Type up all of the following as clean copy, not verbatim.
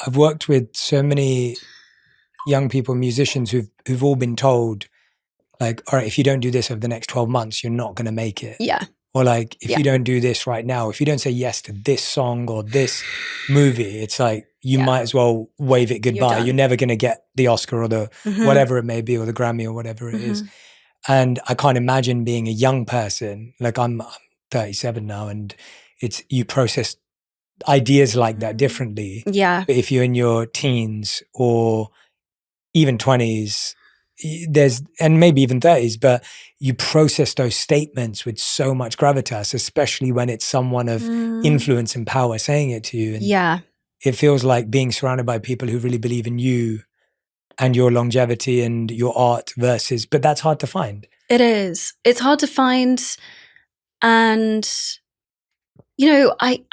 I've worked with so many young people, musicians who've all been told, like, all right, if you don't do this over the next 12 months, you're not going to make it. Yeah. Or like, if you don't do this right now, if you don't say yes to this song or this movie, it's like, you might as well wave it goodbye. You're never going to get the Oscar or the whatever it may be, or the Grammy or whatever it is. And I can't imagine being a young person, like I'm 37 now, and you process ideas like that differently. Yeah. But if you're in your teens or even 20s, and maybe even 30s, but you process those statements with so much gravitas, especially when it's someone of influence and power saying it to you. And it feels like being surrounded by people who really believe in you and your longevity and your art but that's hard to find. It is. It's hard to find. And, you know, I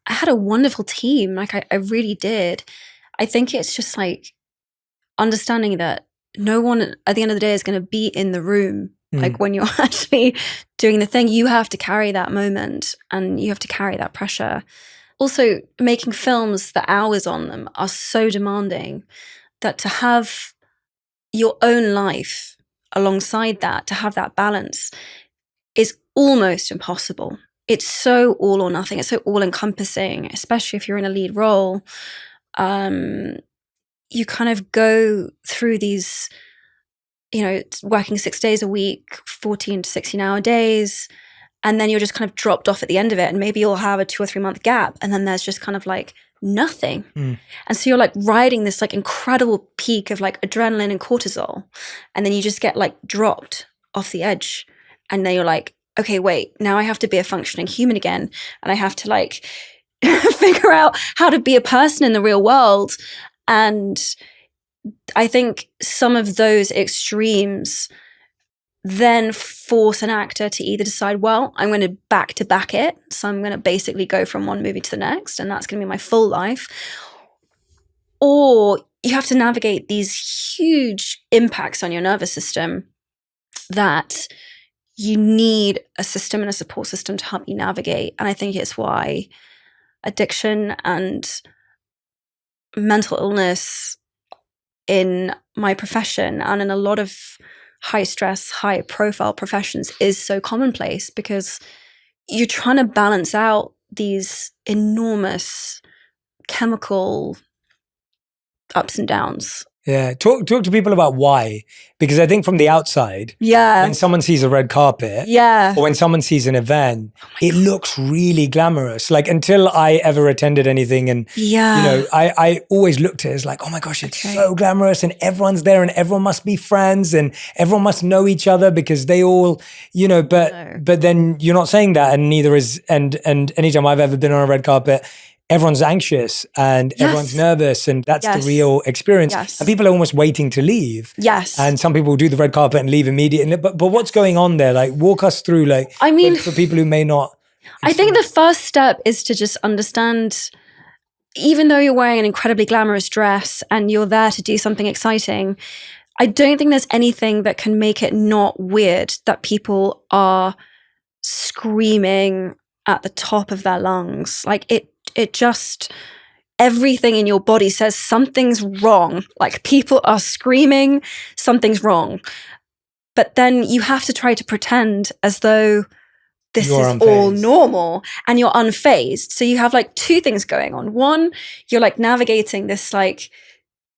had a wonderful team. Like I really did. I think it's just like understanding that no one at the end of the day is going to be in the room. Like when you're actually doing the thing, you have to carry that moment and you have to carry that pressure. Also, making films, the hours on them are so demanding that to have your own life alongside that, to have that balance is almost impossible. It's so all or nothing. It's so all encompassing, especially if you're in a lead role. You kind of go through these, you know, working 6 days a week, 14 to 16-hour days, and then you're just kind of dropped off at the end of it. And maybe you'll have a 2 or 3 month gap, and then there's just kind of like nothing. And so you're like riding this like incredible peak of like adrenaline and cortisol, and then you just get like dropped off the edge. And then you're like, okay, wait, now I have to be a functioning human again. And I have to like figure out how to be a person in the real world. And I think some of those extremes then force an actor to either decide, well, I'm going to back it. So I'm going to basically go from one movie to the next, and that's going to be my full life. Or you have to navigate these huge impacts on your nervous system that you need a system and a support system to help you navigate. And I think it's why addiction and mental illness in my profession and in a lot of high stress, high profile professions is so commonplace, because you're trying to balance out these enormous chemical ups and downs. Yeah, talk to people about why, because I think from the outside, when someone sees a red carpet, or when someone sees an event, it looks really glamorous. Like until I ever attended anything, and you know, I always looked at it as like, oh my gosh, it's so glamorous, and everyone's there, and everyone must be friends, and everyone must know each other because they all, you know. But then you're not saying that, and neither is and anytime I've ever been on a red carpet, everyone's anxious and everyone's nervous, and that's the real experience. And people are almost waiting to leave. And some people do the red carpet and leave immediately. But what's going on there? Like, walk us through, like, I mean, for people who may not. I think the first step is to just understand, even though you're wearing an incredibly glamorous dress and you're there to do something exciting, I don't think there's anything that can make it not weird that people are screaming at the top of their lungs. Like it just, everything in your body says something's wrong. Like people are screaming, something's wrong. But then you have to try to pretend as though this is all normal and you're unfazed. So you have like two things going on. One, you're like navigating this like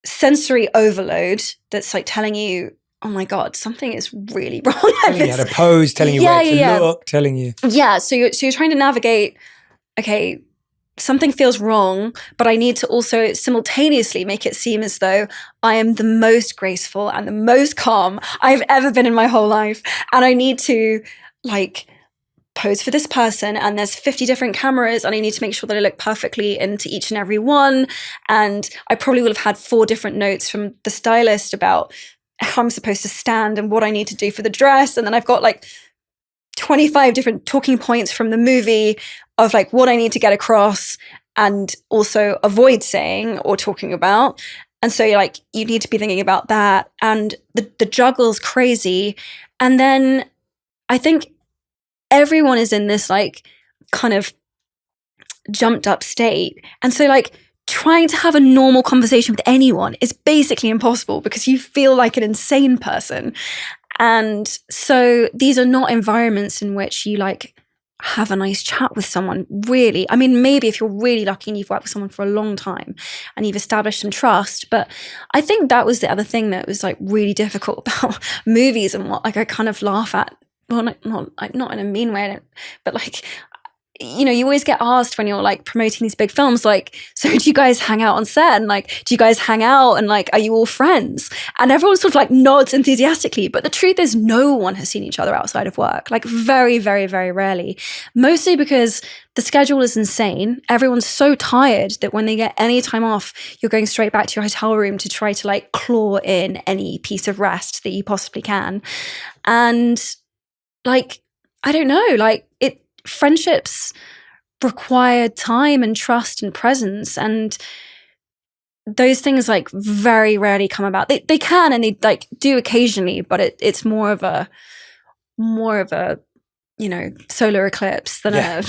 sensory overload that's like telling you, oh my God, something is really wrong. Telling you how to pose, telling you where to look, telling you. Yeah, so you're trying to navigate, okay, something feels wrong, but I need to also simultaneously make it seem as though I am the most graceful and the most calm I've ever been in my whole life. And I need to like pose for this person, and there's 50 different cameras, and I need to make sure that I look perfectly into each and every one. And I probably will have had 4 different notes from the stylist about how I'm supposed to stand and what I need to do for the dress. And then I've got like 25 different talking points from the movie of like what I need to get across and also avoid saying or talking about. And so you're like, you need to be thinking about that. And the juggle's crazy. And then I think everyone is in this like kind of jumped up state. And so like trying to have a normal conversation with anyone is basically impossible because you feel like an insane person. And so these are not environments in which you like have a nice chat with someone, really. I mean, maybe if you're really lucky and you've worked with someone for a long time and you've established some trust. But I think that was the other thing that was like really difficult about movies and what like I kind of laugh at. Well, not in a mean way, but like, you know, you always get asked when you're like promoting these big films, like, so do you guys hang out on set? And like, do you guys hang out? And like, are you all friends? And everyone sort of like nods enthusiastically. But the truth is no one has seen each other outside of work, like very, very, very rarely. Mostly because the schedule is insane. Everyone's so tired that when they get any time off, you're going straight back to your hotel room to try to like claw in any piece of rest that you possibly can. And like, I don't know, like friendships require time and trust and presence, and those things like very rarely come about. They can and they like do occasionally, but it's more of a you know, solar eclipse than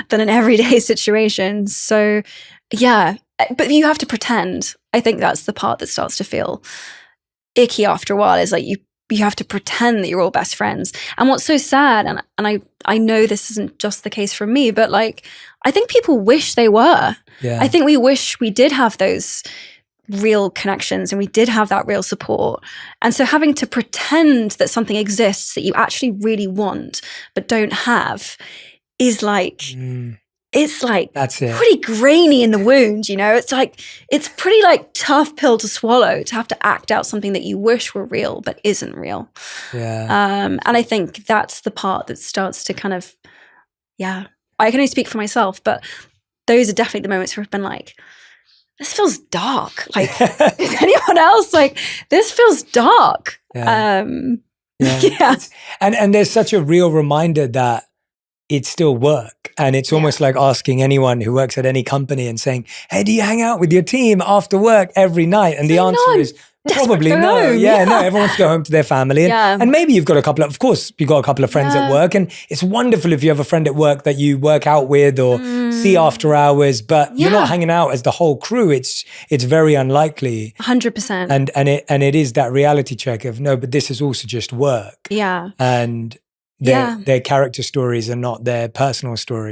than an everyday situation. So yeah, but you have to pretend. I think that's the part that starts to feel icky after a while, is like you have to pretend that you're all best friends. And what's so sad, and I know this isn't just the case for me, but like, I think people wish they were. Yeah. I think we wish we did have those real connections and we did have that real support. And so having to pretend that something exists that you actually really want but don't have is like... It's like that's it. Pretty grainy in the wound, you know? It's like, it's pretty like tough pill to swallow to have to act out something that you wish were real but isn't real. Yeah. And I think that's the part that starts to kind of, yeah, I can only speak for myself, but those are definitely the moments where I've been like, this feels dark. Like, is anyone else like, this feels dark? Yeah. Yeah. And there's such a real reminder that it's still work. And it's almost like asking anyone who works at any company and saying, hey, do you hang out with your team after work every night? And the answer is probably no. Yeah, no, everyone wants to go home to their family. And maybe you've got a couple of course, you've got a couple of friends at work. And it's wonderful if you have a friend at work that you work out with or see after hours, but you're not hanging out as the whole crew. It's very unlikely. 100%. And it is that reality check of, no, but this is also just work. Yeah. And their character stories are not their personal stories.